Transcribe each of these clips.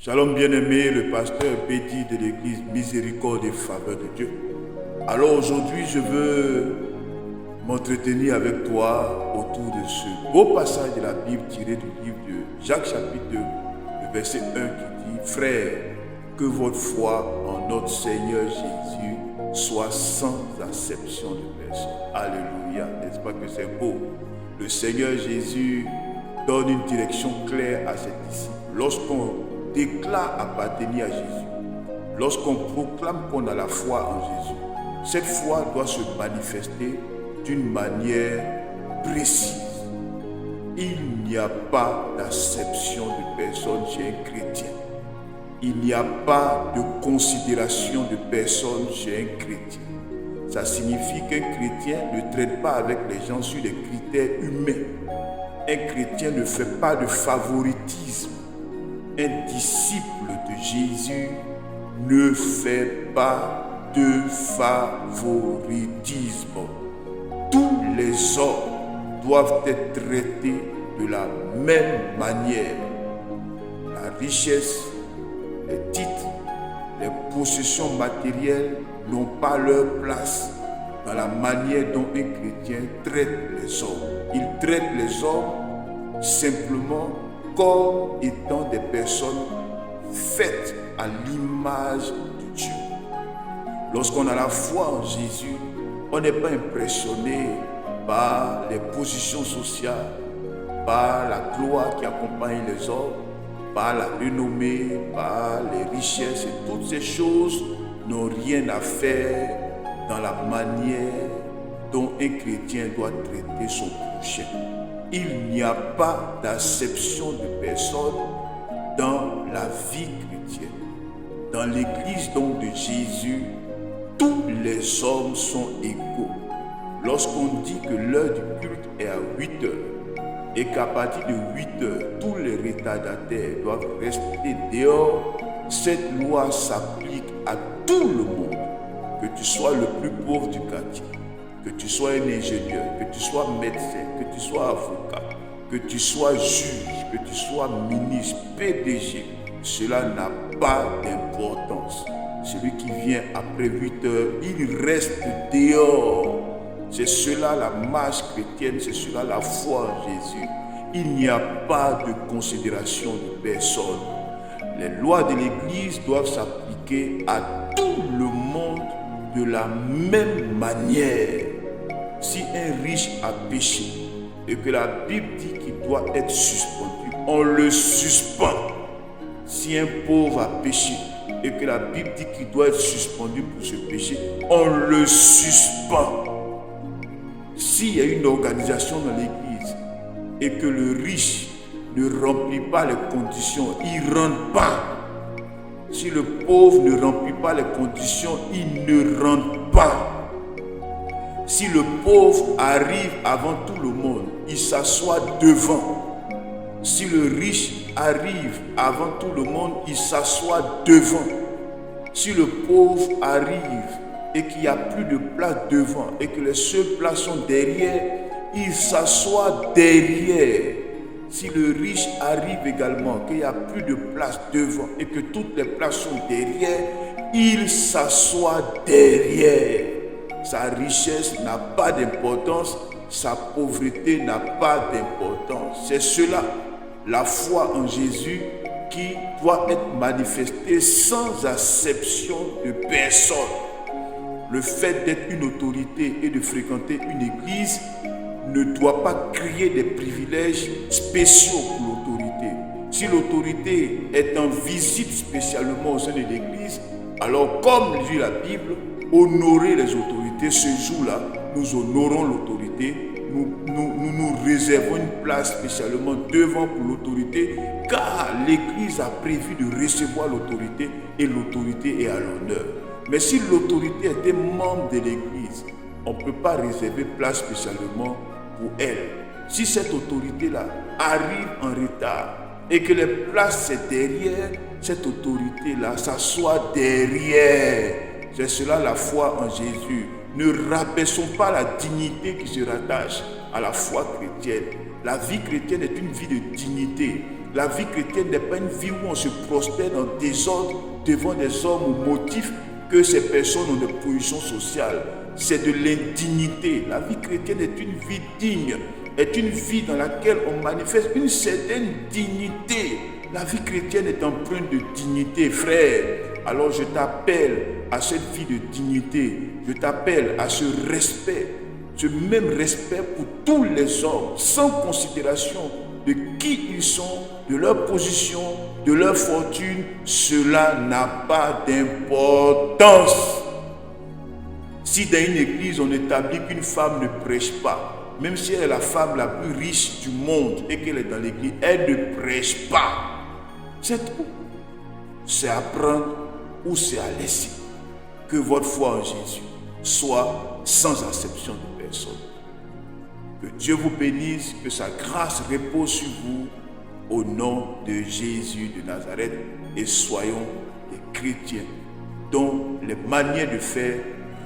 Shalom bien-aimé, le pasteur Bédi de l'église Miséricorde et Faveur de Dieu. Alors aujourd'hui, je veux m'entretenir avec toi autour de ce beau passage de la Bible tiré du livre de Jacques chapitre 2, le verset 1 qui dit « Frères, que votre foi en notre Seigneur Jésus soit sans acception de personne. » Alléluia, n'est-ce pas que c'est beau? Le Seigneur Jésus donne une direction claire à ses disciples. Lorsqu'on déclare appartenir à Jésus, lorsqu'on proclame qu'on a la foi en Jésus, cette foi doit se manifester d'une manière précise. Il n'y a pas d'acception de personne chez un chrétien. Il n'y a pas de considération de personne chez un chrétien. Ça signifie qu'un chrétien ne traite pas avec les gens sur des critères humains. Un chrétien ne fait pas de favoritisme. Un disciple de Jésus ne fait pas de favoritisme. Tous les hommes doivent être traités de la même manière. La richesse, les titres, les possessions matérielles n'ont pas leur place dans la manière dont un chrétien traite les hommes. Il traite les hommes simplement comme étant des personnes faites à l'image de Dieu. Lorsqu'on a la foi en Jésus, on n'est pas impressionné par les positions sociales, par la gloire qui accompagne les hommes, par la renommée, par les richesses, et toutes ces choses n'ont rien à faire dans la manière dont un chrétien doit traiter son prochain. Il n'y a pas d'acception de personne dans la vie chrétienne. Dans l'église donc de Jésus, tous les hommes sont égaux. Lorsqu'on dit que l'heure du culte est à 8 heures et qu'à partir de 8 heures, tous les retardataires doivent rester dehors, cette loi s'applique à tout le monde. Que tu sois le plus pauvre du quartier, que tu sois un ingénieur, que tu sois médecin, que tu sois avocat, que tu sois juge, que tu sois ministre, PDG, cela n'a pas d'importance. Celui qui vient après 8 heures, il reste dehors. C'est cela la marche chrétienne, c'est cela la foi en Jésus. Il n'y a pas de considération de personne. Les lois de l'Église doivent s'appliquer à tout le monde de la même manière. Si un riche a péché et que la Bible dit qu'il doit être suspendu, on le suspend. Si un pauvre a péché et que la Bible dit qu'il doit être suspendu pour ce péché, on le suspend. S'il y a une organisation dans l'église et que le riche ne remplit pas les conditions, il ne rentre pas. Si le pauvre ne remplit pas les conditions, il ne rentre pas. Si le pauvre arrive avant tout le monde, il s'assoit devant. Si le riche arrive avant tout le monde, il s'assoit devant. Si le pauvre arrive et qu'il n'y a plus de place devant et que les seules places sont derrière, il s'assoit derrière. Si le riche arrive également, qu'il n'y a plus de place devant et que toutes les places sont derrière, il s'assoit derrière. Sa richesse n'a pas d'importance, sa pauvreté n'a pas d'importance. C'est cela, la foi en Jésus qui doit être manifestée sans acception de personne. Le fait d'être une autorité et de fréquenter une église ne doit pas créer des privilèges spéciaux pour l'autorité. Si l'autorité est en visite spécialement au sein de l'église, alors comme dit la Bible, honorer les autorités, ce jour-là, nous honorons l'autorité, nous réservons une place spécialement devant pour l'autorité, car l'église a prévu de recevoir l'autorité et l'autorité est à l'honneur. Mais si l'autorité était membre de l'église, on ne peut pas réserver place spécialement pour elle. Si cette autorité-là arrive en retard et que les places c'est derrière, cette autorité-là s'assoit derrière. C'est cela la foi en Jésus. Ne rabaissons pas la dignité qui se rattache à la foi chrétienne. La vie chrétienne est une vie de dignité. La vie chrétienne n'est pas une vie où on se prospère dans le désordre devant des hommes ou motifs que ces personnes ont de position sociale. C'est de l'indignité. La vie chrétienne est une vie digne, est une vie dans laquelle on manifeste une certaine dignité. La vie chrétienne est empreinte de dignité, frère. Alors je t'appelle à cette vie de dignité. Je t'appelle à ce respect, ce même respect pour tous les hommes, sans considération de qui ils sont, de leur position, de leur fortune. Cela n'a pas d'importance. Si dans une église on établit qu'une femme ne prêche pas, même si elle est la femme la plus riche du monde et qu'elle est dans l'église, elle ne prêche pas. C'est tout. C'est à prendre ou c'est à laisser. Que votre foi en Jésus soit sans exception de personne. Que Dieu vous bénisse, que sa grâce repose sur vous au nom de Jésus de Nazareth, et soyons des chrétiens dont les manières de faire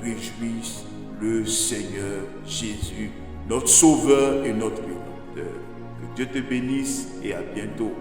réjouissent le Seigneur Jésus, notre Sauveur et notre Rédempteur. Que Dieu te bénisse et à bientôt.